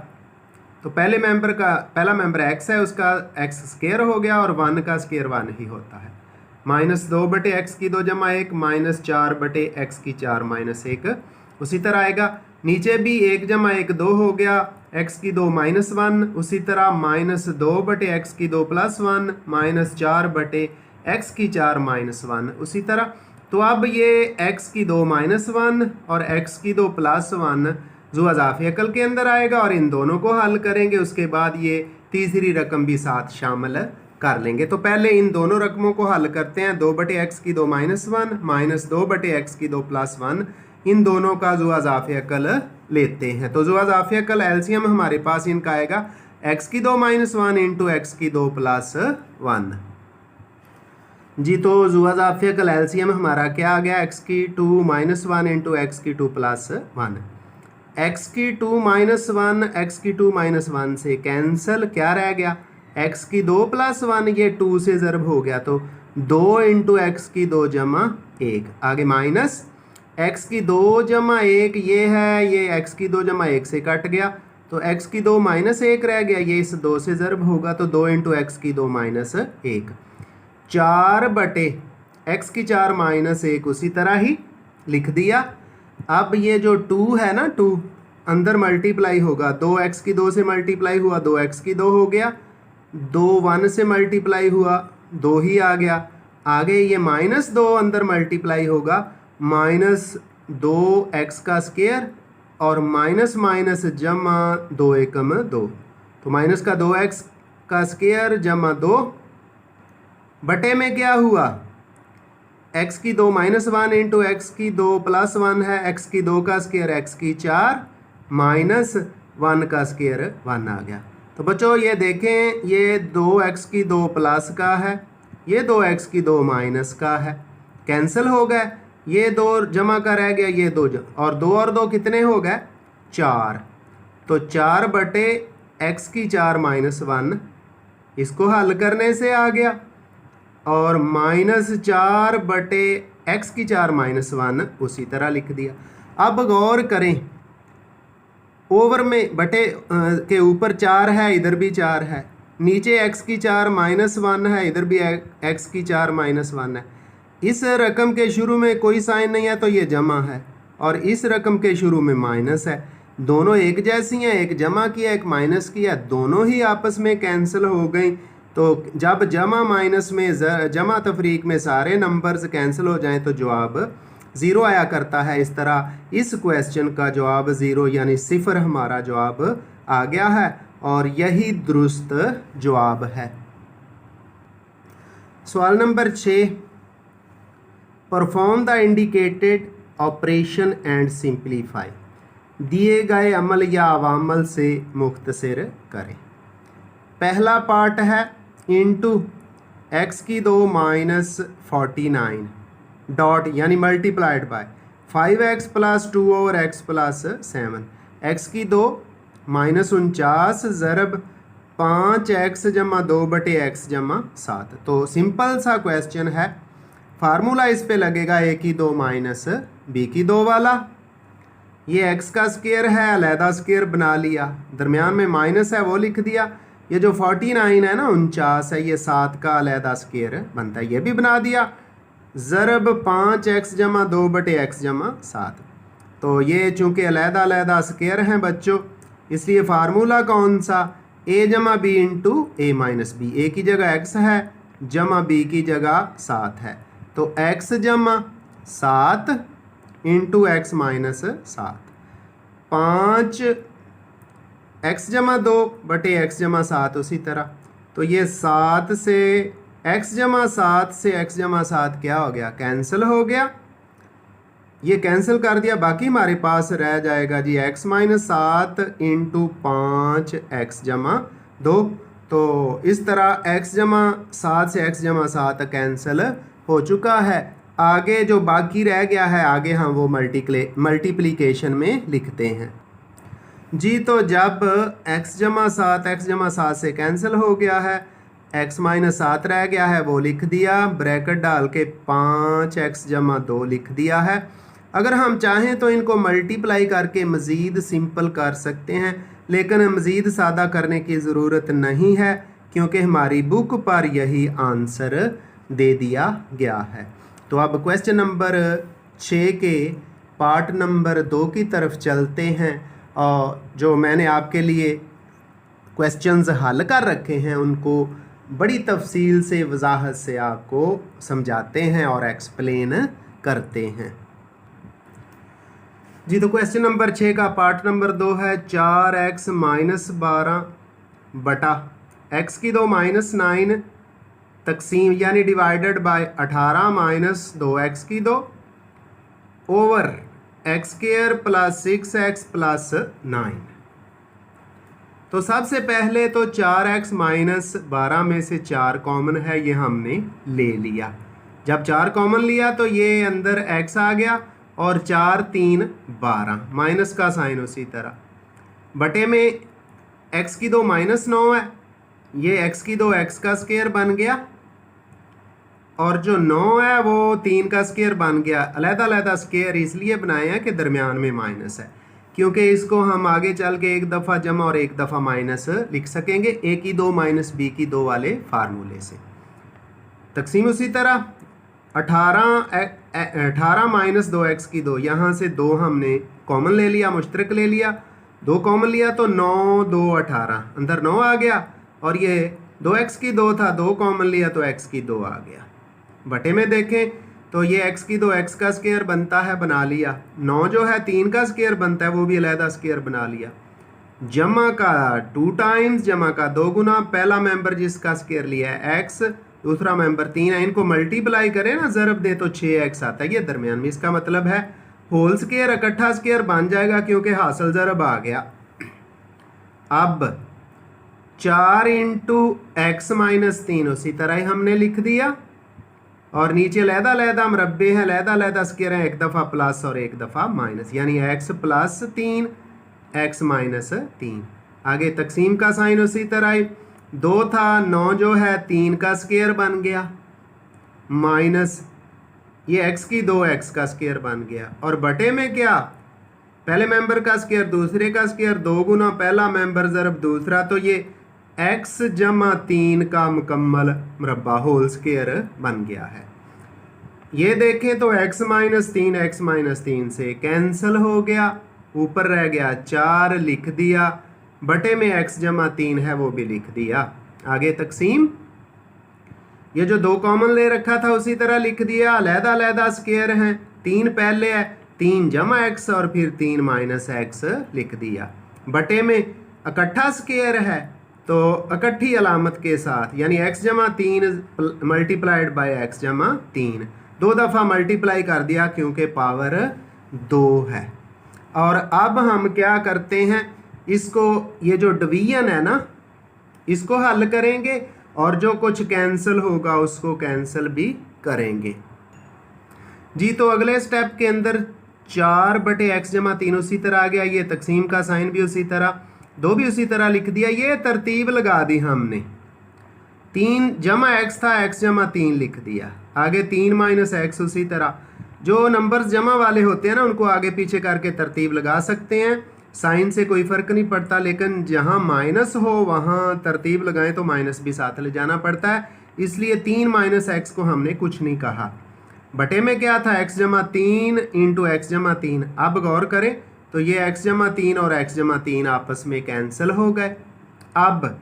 तो पहले मेंबर का पहला मेंबर x है, उसका x स्क्वायर हो गया और 1 का स्क्वायर 1 ही होता है। माइनस 2/x की 2 जमा 1 माइनस 4/x की 4 माइनस 1 उसी तरह आएगा। नीचे भी 1 जमा 1 2 हो गया, एक्स की 2 -1, उसी तरह -2 बटे एक्स की 2 +1 -4 बटे एक्स की 4 -1 उसी तरह। तो अब ये एक्स की 2 -1 और एक्स की 2 +1 जो अज़ाफ़ी अकल के अंदर आएगा और इन दोनों को हल करेंगे, उसके बाद ये तीसरी रकम भी साथ शामिल कर लेंगे। तो पहले इन दोनों रकमों को हल करते हैं। 2 बटे एक्स की 2 -1 -2 बटे एक्स की 2 +1, इन दोनों का जो अज़ाफ़ी अकल लेते हैं। तो जो अज़ाफ़ी अकल एलसीएम हमारे पास इनका आएगा एक्स की 2 -1 इंटू एक्स की 2 +1 जी। तो जो अज़ाफ़ी अकल एलसीएम हमारा क्या आ गया, एक्स की 2 -1 इंटू एक्स की 2 +1। एक्स की 2 -1 एक्स की 2 -1 से कैंसल, क्या रह गया एक्स की 2 +1, ये 2 से ज़रब हो गया तो 2 इंटू एक्स की 2 जमा 1, आगे माइनस एक्स की 2 जमा 1 ये है, ये एक्स की 2 जमा 1 से कट गया तो एक्स की 2 -1 रह गया, ये इस 2 से ज़रब होगा तो 2 इंटू एक्स की 2 -1, 4 बटे एक्स की 4 -1 उसी तरह ही लिख दिया। अब ये जो 2 है ना, 2 अंदर मल्टीप्लाई होगा, 2 एक्स की 2 से मल्टीप्लाई हुआ 2 एक्स की 2 हो गया, 2 1 से मल्टीप्लाई हुआ 2 ही आ गया, आगे ये -2 अंदर मल्टीप्लाई होगा -2 एक्स का स्क्वायर और माइनस माइनस जमा 2 एकम 2, तो माइनस का 2 एक्स का स्क्वायर जमा 2 बटे में क्या हुआ एक्स की 2 -1 इंटू एक्स की 2 +1 है, एक्स की 2 का स्क्वायर एक्स की 4 -1 का स्क्वायर 1 आ गया। तो बच्चों ये देखें, ये 2 एक्स की 2 प्लस का है, ये 2 एक्स की 2 माइनस का है, कैंसिल हो गए, ये 2 जमा का रह गया, ये 2 और 2 कितने हो गए 4, तो 4 बटे एक्स की 4 -1 इसको हल करने से आ गया और -4 बटे एक्स की 4 -1 उसी तरह लिख दिया। अब गौर करें, ओवर में बटे के ऊपर 4 है, इधर भी 4 है, नीचे एक्स की 4 -1 है, इधर भी एक्स की 4 -1 है। इस रकम के शुरू में कोई साइन नहीं है तो ये जमा है और इस रकम के शुरू में माइनस है, दोनों एक जैसी हैं, एक जमा किया एक माइनस किया, दोनों ही आपस में कैंसिल हो गई। तो जब जमा माइनस में जमा तफरीक में सारे नंबर्स कैंसिल हो जाएं तो जवाब 0 आया करता है। इस तरह इस क्वेश्चन का जवाब 0 यानी 0 हमारा जवाब आ गया है और यही दुरुस्त जवाब है। सवाल number 6, perform the indicated operation and simplify, दिए गए अमल या अवामल से मुख्तसर करें। पहला पार्ट है इंटू एक्स की 2 -49 डॉट यानी multiplied by 5x + 2 over x + 7, x की 2 -49 ज़रब 5x जमा 2 बटे x जमा 7। तो सिंपल सा क्वेश्चन है, फार्मूला इस पे लगेगा a की 2 माइनस b की 2 वाला, ये x का स्क्वायर है, अलहदा स्क्वायर बना लिया, दरमियान में माइनस है वो लिख दिया, ये जो 49 है ना 49 है, ये 7 का अलहदा स्क्वायर बनता है, ये भी बना दिया, ज़रब 5x जमा 2 बटे x जमा 7। तो ये चूँकि अलहदा अलहदा स्क्वायर हैं बच्चों, इसलिए फार्मूला कौन सा, a जमा b into a minus b, a की जगह x है जमा b की जगह 7 है, तो x जमा 7 इंटू एक्स माइनस 7, 5 x जमा 2 बटे x जमा 7 उसी तरह। तो ये 7 से x जमा 7 से x जमा 7 क्या हो गया, कैंसिल हो गया, ये कैंसिल कर दिया, बाकी हमारे पास रह जाएगा जी x माइनस 7 इंटू 5 x जमा 2। तो इस तरह x जमा 7 से x जमा 7 कैंसिल हो चुका है। आगे जो बाकी रह गया है आगे हम वो मल्टीप्लिकेशन में लिखते हैं जी। तो जब x जमा 7 x जमा 7 से कैंसिल हो गया है, x माइनस 7 रह गया है वो लिख दिया, ब्रैकेट डाल के 5x जमा 2 लिख दिया है। अगर हम चाहें तो इनको मल्टीप्लाई करके मज़ीद सिंपल कर सकते हैं, लेकिन मज़ीद सादा करने की ज़रूरत नहीं है क्योंकि हमारी बुक पर यही आंसर दे दिया गया है। तो अब क्वेश्चन नंबर 6 के पार्ट नंबर 2 की तरफ चलते हैं और जो मैंने आपके लिए क्वेश्चंस हल कर रखे हैं उनको बड़ी तफसील से वजाहत से आपको समझाते हैं और एक्सप्लेन करते हैं। जी तो क्वेश्चन नंबर 6 का पार्ट नंबर 2 है 4x - 12 बटा x की 2 - 9 तकसीम यानी डिवाइडेड बाय 18 - 2x की 2 ओवर x² + 6x + 9। तो सबसे पहले तो 4x - 12 में से 4 कॉमन है, ये हमने ले लिया। जब 4 कॉमन लिया तो ये अंदर x आ गया और 4 3 12 माइनस का साइन उसी तरह बटे में x की 2 -9 है, ये x की 2 x का स्क्वायर बन गया और जो 9 है वो 3 का स्क्वायर बन गया। अलग-अलग स्क्वायर इसलिए बनाए हैं कि दरमियान में माइनस है, क्योंकि इसको हम आगे चल के एक दफ़ा जमा और एक दफ़ा माइनस लिख सकेंगे a की 2 - b की 2 वाले फार्मूले से। तकसीम उसी तरह 18 - 2x की 2, यहाँ से 2 हमने कॉमन ले लिया, मुश्तरक ले लिया, 2 कॉमन लिया तो 9 2 18 अंदर 9 आ गया और ये 2x की 2 था, 2 कॉमन लिया तो x की 2 आ गया। बटे में देखें तो ये x की 2 x का स्क्वायर बनता है, बना लिया। 9 जो है 3 का स्क्वायर बनता है, वो भी अलहदा स्क्वायर बना लिया। जमा का 2 टाइम्स, जमा का 2 गुना, पहला मेंबर जिसका स्क्वायर लिया है x, दूसरा मेंबर 3 है, इनको मल्टीप्लाई करें ना, ज़रब दे तो 6x आता है, ये दरमियान में। इसका मतलब है होल स्क्वायर इकट्ठा स्क्वायर बन जाएगा क्योंकि हासिल ज़रब आ गया। अब 4 × x - 3 उसी तरह ही हमने लिख दिया और नीचे लहदा मरबे हैं, लहदा स्क्वायर हैं, एक दफ़ा प्लस और एक दफ़ा माइनस, यानी x + 3 x - 3। आगे तकसीम का साइन उसी तरह ही, 2 था, 9 जो है 3 का स्क्वायर बन गया माइनस ये x की 2 x का स्क्वायर बन गया और बटे में क्या, पहले मेंबर का स्क्वायर दूसरे का स्क्वायर, 2 गुना पहला मेंबर ज़रब दूसरा, तो ये x + 3 का मुकम्मल मुरब्बा होल स्क्वायर बन गया है। ये देखें तो x - 3 x - 3 से कैंसिल हो गया, ऊपर रह गया 4, लिख दिया, बटे में x + 3 है वो भी लिख दिया। आगे तकसीम, ये जो 2 कॉमन ले रखा था उसी तरह लिख दिया, अलहदा स्क्वायर हैं, 3 पहले है, 3 + x और फिर 3 - x लिख दिया। बटे में इकट्ठा स्क्वायर है तो इकट्ठी अलामत के साथ, यानी x + 3 मल्टीप्लाइड बाय x + 3, 2 दफ़ा मल्टीप्लाई कर दिया क्योंकि पावर 2 है। और अब हम क्या करते हैं, इसको ये जो डिवीजन है ना इसको हल करेंगे और जो कुछ कैंसिल होगा उसको कैंसिल भी करेंगे। जी तो अगले स्टेप के अंदर 4 बटे x + 3 उसी तरह आ गया, ये तकसीम का साइन भी उसी तरह, 2 भी उसी तरह लिख दिया। ये तरतीब लगा दी हमने, 3 + x था, x + 3 लिख दिया, आगे 3 - x उसी तरह। जो नंबर्स जमा वाले होते हैं ना उनको आगे पीछे करके तरतीब लगा सकते हैं, साइन से कोई फ़र्क नहीं पड़ता, लेकिन जहाँ माइनस हो वहाँ तरतीब लगाएं तो माइनस भी साथ ले जाना पड़ता है, इसलिए 3 - x को हमने कुछ नहीं कहा। बटे में क्या था, x + 3 × x + 3। अब गौर करें तो ये x + 3 और x + 3 आपस में कैंसिल हो गए। अब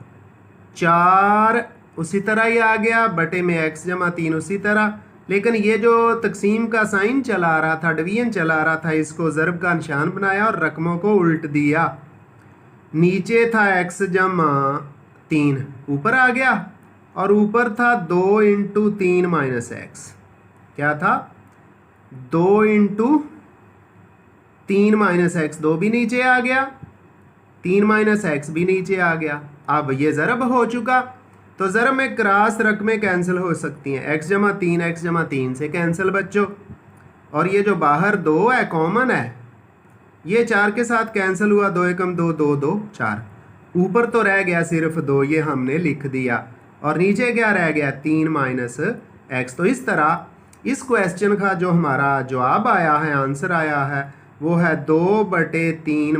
4 उसी तरह ही आ गया, बटे में x + 3 उसी तरह, लेकिन ये जो तकसीम का साइन चला रहा था, डिवीजन चला रहा था, इसको ज़रब का निशान बनाया और रकमों को उल्ट दिया। नीचे था x + 3 ऊपर आ गया और ऊपर था 2 × 3 - x, क्या था 2 × 3 - x, 2 भी नीचे आ गया, 3 - x भी नीचे आ गया। अब ये ज़रब हो चुका तो ज़रब में क्रॉस रकमें कैंसिल हो सकती हैं, x + 3 x + 3 से कैंसिल बच्चों, और ये जो बाहर 2 है कॉमन है, ये 4 के साथ कैंसिल हुआ, 2 × 2 2 2 4, ऊपर तो रह गया सिर्फ 2, ये हमने लिख दिया, और नीचे क्या रह गया 3 - x। तो इस तरह इस क्वेश्चन का जो हमारा जवाब आया है, आंसर आया है, वो है 2/3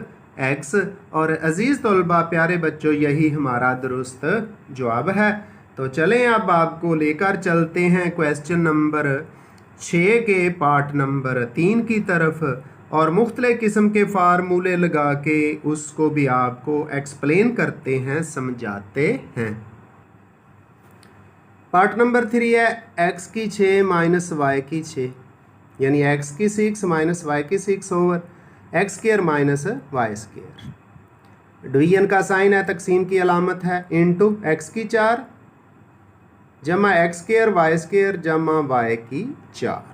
- x। और अज़ीज़ तलबा प्यारे बच्चों, यही हमारा दुरुस्त जवाब है। तो चलें अब आपको लेकर चलते हैं क्वेश्चन नंबर 6 के पार्ट नंबर 3 की तरफ और मुख्तलिफ किस्म के फार्मूले लगा के उसको भी आपको एक्सप्लेन करते हैं, समझाते हैं। पार्ट नंबर 3 है x की 6 माइनस वाई की 6, यानी x की 6 माइनस वाई की 6 over x square minus y square. Division का साइन है, तकसीम की अलामत है, इनटू x की 4 जमा एक्स स्क्वायर वाई स्क्वायर जमा वाई की 4।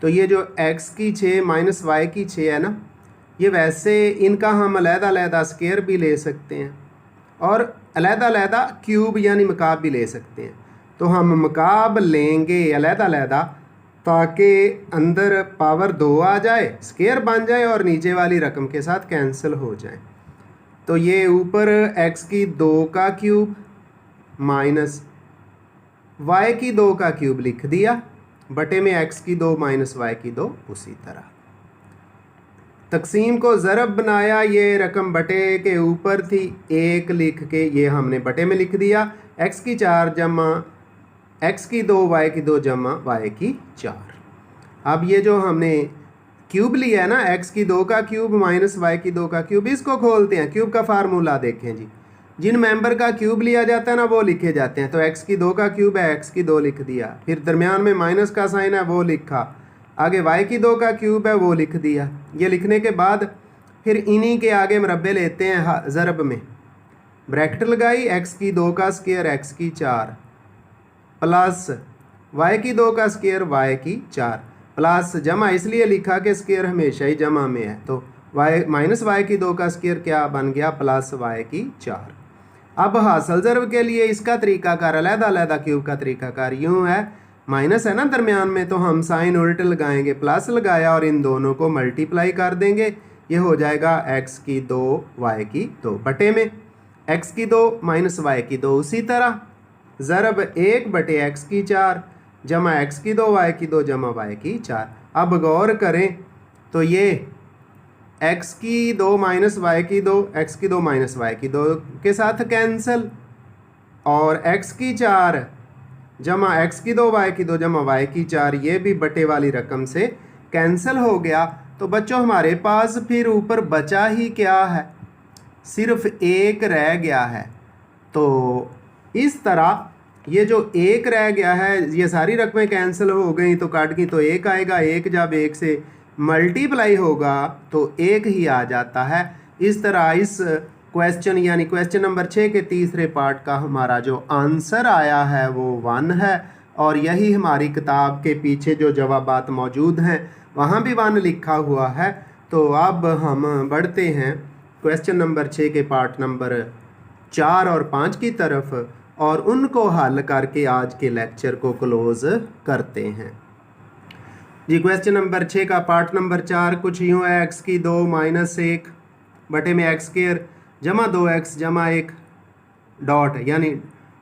तो ये जो x की 6 माइनस वाई की 6 है ना, ये वैसे इनका हम अलहदा स्क्वायर भी ले सकते हैं और अलहदा क्यूब यानी मकाब भी ले सकते हैं। तो हम मकाब लेंगे अलहदा ताकि अंदर पावर 2 आ जाए, स्क्वायर बन जाए और नीचे वाली रकम के साथ कैंसिल हो जाए। तो ये ऊपर x की 2 का क्यूब माइनस y की 2 का क्यूब लिख दिया, बटे में x की 2 माइनस y की 2 उसी तरह। तकसीम को ज़रब बनाया, ये रकम बटे के ऊपर थी, 1 लिख के ये हमने बटे में लिख दिया, x की 4 जमा x की 2 y की 2 जमा y की 4। अब ये जो हमने क्यूब लिया है ना, x की 2 का क्यूब माइनस y की 2 का क्यूब, इसको खोलते हैं। क्यूब का फार्मूला देखें जी, जिन मेंबर का क्यूब लिया जाता है ना वो लिखे जाते हैं। तो x की 2 का क्यूब है, x की 2 लिख दिया, फिर दरमियान में माइनस का साइन है वो लिखा, आगे y की 2 का क्यूब है वो लिख दिया। ये लिखने के बाद फिर इन्हीं के आगे मरबे लेते हैं ज़रब में, ब्रैकेट लगाई, x की 2 का स्क्वायर x की 4 प्लस y की 2 का स्क्वायर y की 4 प्लस जमा इसलिए लिखा कि स्क्वायर हमेशा ही जमा में है, तो y माइनस वाई की 2 का स्क्वायर क्या बन गया, प्लस y की 4। अब हासिल ज़रब के लिए इसका तरीकाकार अलहदा क्यूब का तरीकाकार यूँ है, माइनस है ना दरमियान में, तो हम साइन उल्ट लगाएंगे, प्लस लगाया और इन दोनों को मल्टीप्लाई कर देंगे, ये हो जाएगा x की 2 y की 2 बटे में x की 2 माइनस y की 2 उसी तरह ज़रब 1 बटे x की 4 जमा x की 2 y की 2 जमा y की 4। अब गौर करें तो ये x की 2 माइनस वाई की 2 x की 2 माइनस वाई की 2 के साथ कैंसिल, और x की 4 जमा x की 2 y की 2 जमा y की 4 ये भी बटे वाली रकम से कैंसिल हो गया। तो बच्चों हमारे पास फिर ऊपर बचा ही क्या है, सिर्फ 1 रह गया है। तो इस तरह ये जो 1 रह गया है, ये सारी रकमें कैंसिल हो गई तो काट गई तो 1 आएगा, 1 जब 1 से मल्टीप्लाई होगा तो 1 ही आ जाता है। इस तरह इस क्वेश्चन यानी क्वेश्चन नंबर 6 के तीसरे पार्ट का हमारा जो आंसर आया है वो 1 है, और यही हमारी किताब के पीछे जो जवाबात मौजूद हैं वहाँ भी 1 लिखा हुआ है। तो अब हम बढ़ते हैं क्वेश्चन नंबर 6 के पार्ट नंबर 4 और 5 की तरफ, और उनको हल करके आज के लेक्चर को क्लोज करते हैं जी। क्वेश्चन नंबर 6 का पार्ट नंबर 4 कुछ यूँ है, x की 2 माइनस 1 बटे में एक्स स्क्वायर जमा 2x जमा 1 डॉट यानी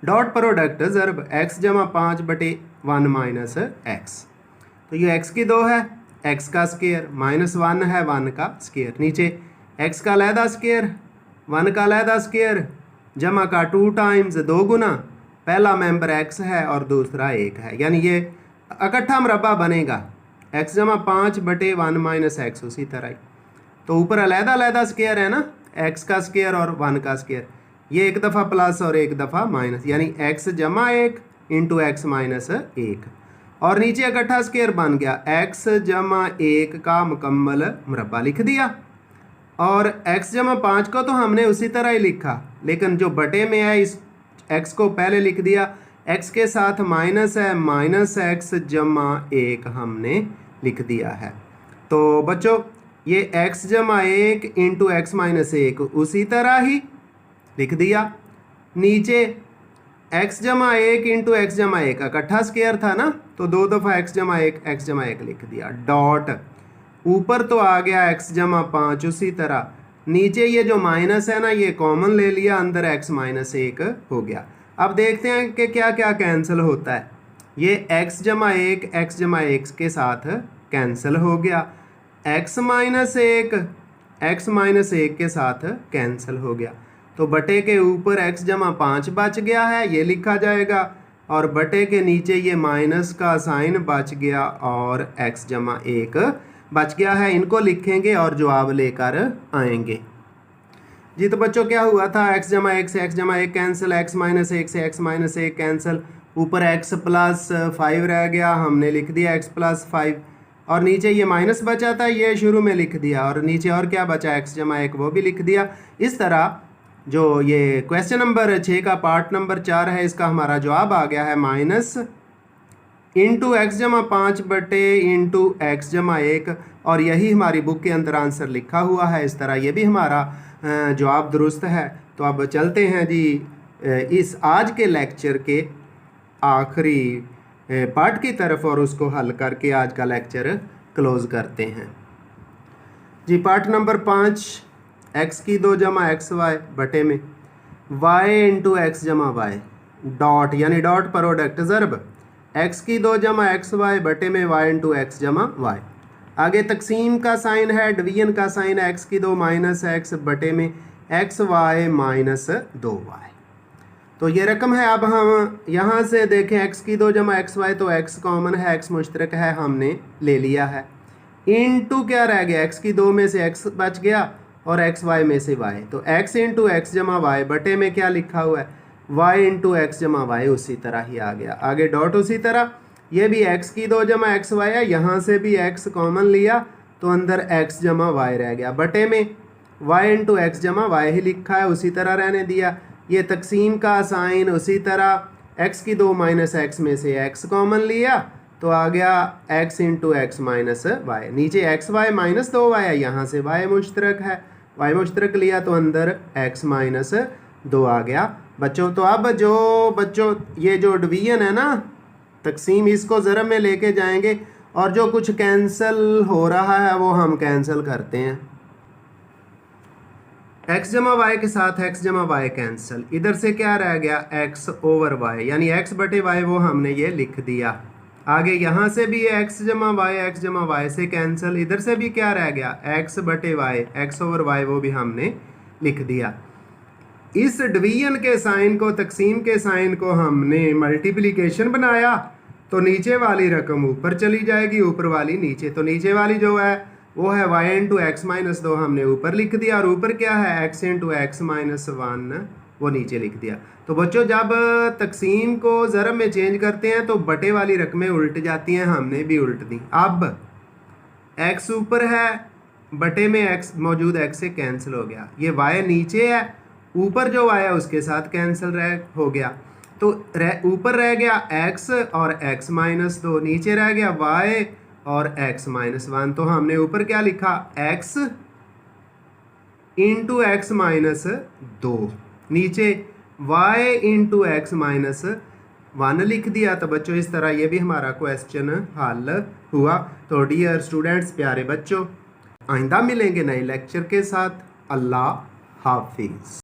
डॉट प्रोडक्ट ज़रब x जमा 5 बटे 1 माइनस x। तो ये x की 2 है, x का स्क्वायर माइनस 1 है 1 का स्क्वायर, नीचे x का अलहदा स्क्वायर 1 का अलहदा स्क्वायर जमा का 2 टाइम्स 2 गुना, पहला मेंबर x है और दूसरा 1 है, यानी ये इकट्ठा मरबा बनेगा x जमा 5 बटे 1 माइनस x उसी तरह ही। तो ऊपर अलहदा स्क्वायर है ना, x का स्क्वायर और 1 का स्क्वायर, ये एक दफ़ा प्लस और एक दफ़ा माइनस, यानी x जमा 1 इंटू एक्स माइनस 1, और नीचे इकट्ठा स्क्वायर बन गया x जमा 1 का मुकम्मल मरबा लिख दिया, और x जमा 5 को तो हमने उसी तरह ही लिखा, लेकिन जो बटे में है इस x को पहले लिख दिया, x के साथ माइनस है माइनस x जमा 1 हमने लिख दिया है। तो बच्चों ये x जमा 1 इंटू एक्स माइनस 1 उसी तरह ही लिख दिया, नीचे x जमा 1 इंटू एक्स जमा 1 इकट्ठा स्क्वायर था ना, तो 2 दफ़ा x जमा 1 लिख दिया, डॉट ऊपर तो आ गया x जमा 5 उसी तरह, नीचे ये जो माइनस है ना ये कॉमन ले लिया, अंदर x माइनस 1 हो गया। अब देखते हैं कि क्या क्या कैंसिल होता है। ये x जमा 1 x जमा 1 के साथ कैंसिल हो गया, x माइनस 1 के साथ कैंसिल हो गया, तो बटे के ऊपर x जमा 5 बच गया है, ये लिखा जाएगा, और बटे के नीचे ये माइनस का साइन बच गया और x जमा 1 बच गया है। इनको लिखेंगे और जवाब लेकर आएंगे जी। तो बच्चों क्या हुआ था, x जमा 1 से x जमा 1 कैंसिल, x माइनस 1 से x माइनस 1 कैंसिल, ऊपर x प्लस 5 रह गया, हमने लिख दिया x प्लस 5, और नीचे ये माइनस बचा था ये शुरू में लिख दिया, और नीचे और क्या बचा x जमा 1 वो भी लिख दिया। इस तरह जो ये क्वेश्चन नंबर 6 का पार्ट नंबर 4 है, इसका हमारा जवाब आ गया है माइनस इंटू एक्स जमा 5 बटे इंटू एक्स जमा 1, और यही हमारी बुक के अंदर आंसर लिखा हुआ है। इस तरह ये भी हमारा जवाब दुरुस्त है। तो अब चलते हैं जी इस आज के लेक्चर के आखिरी पार्ट की तरफ और उसको हल करके आज का लेक्चर क्लोज करते हैं जी। पार्ट नंबर 5, एक्स की 2 जमा एक्स वाई बटे में वाई इंटू एक्स जमा वाई डॉट यानी डॉट प्रोडक्ट ज़रब एक्स की 2 जमा एक्स वाई बटे में वाई इंटू एक्स जमा वाई। आगे तकसीम का साइन है, डिवीजन का साइन है, एक्स की 2 माइनस एक्स बटे में एक्स वाई माइनस 2 वाई। तो ये रकम है। अब हम यहाँ से देखें एक्स की 2 जमा एक्स वाई, तो एक्स कॉमन है, एक्स मुश्तरक है, हमने ले लिया है। इंटू क्या रह गया, एक्स की 2 में से एक्स बच गया और एक्स वाई में से वाई, तो एक्स इंटू एक्स जमा वाई बटे में क्या लिखा हुआ है, वाई इंटू एक्स जमा वाई, उसी तरह ही आ गया। आगे डॉट उसी तरह, ये भी एक्स की 2 जमा एक्स वाई है, यहाँ से भी एक्स कॉमन लिया तो अंदर एक्स जमा वाई रह गया, बटे में वाई इंटू एक्स जमा वाई ही लिखा है, उसी तरह रहने दिया। ये तकसीम का साइन उसी तरह, एक्स की 2 माइनस एक्स में से एक्स कॉमन लिया तो आ गया x into x minus y, नीचे एक्स वाई माइनस 2 वाई है, यहाँ से वाई मुश्तरक है, वाई मुश्तरक लिया तो अंदर एक्स माइनस 2 आ गया बच्चों। तो अब जो बच्चों ये जो डिवीजन है ना, तकसीम, इसको ज़रा में लेके जाएंगे और जो कुछ कैंसिल हो रहा है वो हम कैंसिल करते हैं। एक्स जमा वाई के साथ एक्स जमा वाई कैंसिल, इधर से क्या रह गया, एक्स ओवर वाई यानी एक्स बटे वाई, वो हमने ये लिख दिया। आगे यहाँ से भी एक्स जमा वाई से कैंसिल, इधर से भी क्या रह गया, एक्स बटे वाई, एक्स ओवर वाई, वो भी हमने लिख दिया। इस डिवीजन के साइन को, तकसीम के साइन को हमने मल्टीप्लिकेशन बनाया तो नीचे वाली रकम ऊपर चली जाएगी, ऊपर वाली नीचे, तो नीचे वाली जो है वो है वाई इंटू एक्स माइनस 2 हमने ऊपर लिख दिया, और ऊपर क्या है एक्स इंटू एक्स माइनस 1 वो नीचे लिख दिया। तो बच्चों जब तकसीम को ज़रब में चेंज करते हैं तो बटे वाली रकमें उल्ट जाती हैं, हमने भी उल्ट दी। अब एक्स ऊपर है, बटे में एक्स मौजूद, एक्स से कैंसिल हो गया, ये वाई नीचे है, ऊपर जो वाई है उसके साथ कैंसिल हो गया, तो ऊपर रह गया एक्स और एक्स माइनस 2, नीचे रह गया वाई और एक्स माइनस 1। तो हमने ऊपर क्या लिखा, एक्स इंटू एक्स माइनस 2, नीचे वाई इंटू एक्स माइनस 1 लिख दिया। तो बच्चों इस तरह ये भी हमारा क्वेश्चन हल हुआ। तो डियर स्टूडेंट्स, प्यारे बच्चों, आइंदा मिलेंगे नए लेक्चर के साथ। अल्लाह हाफिज़।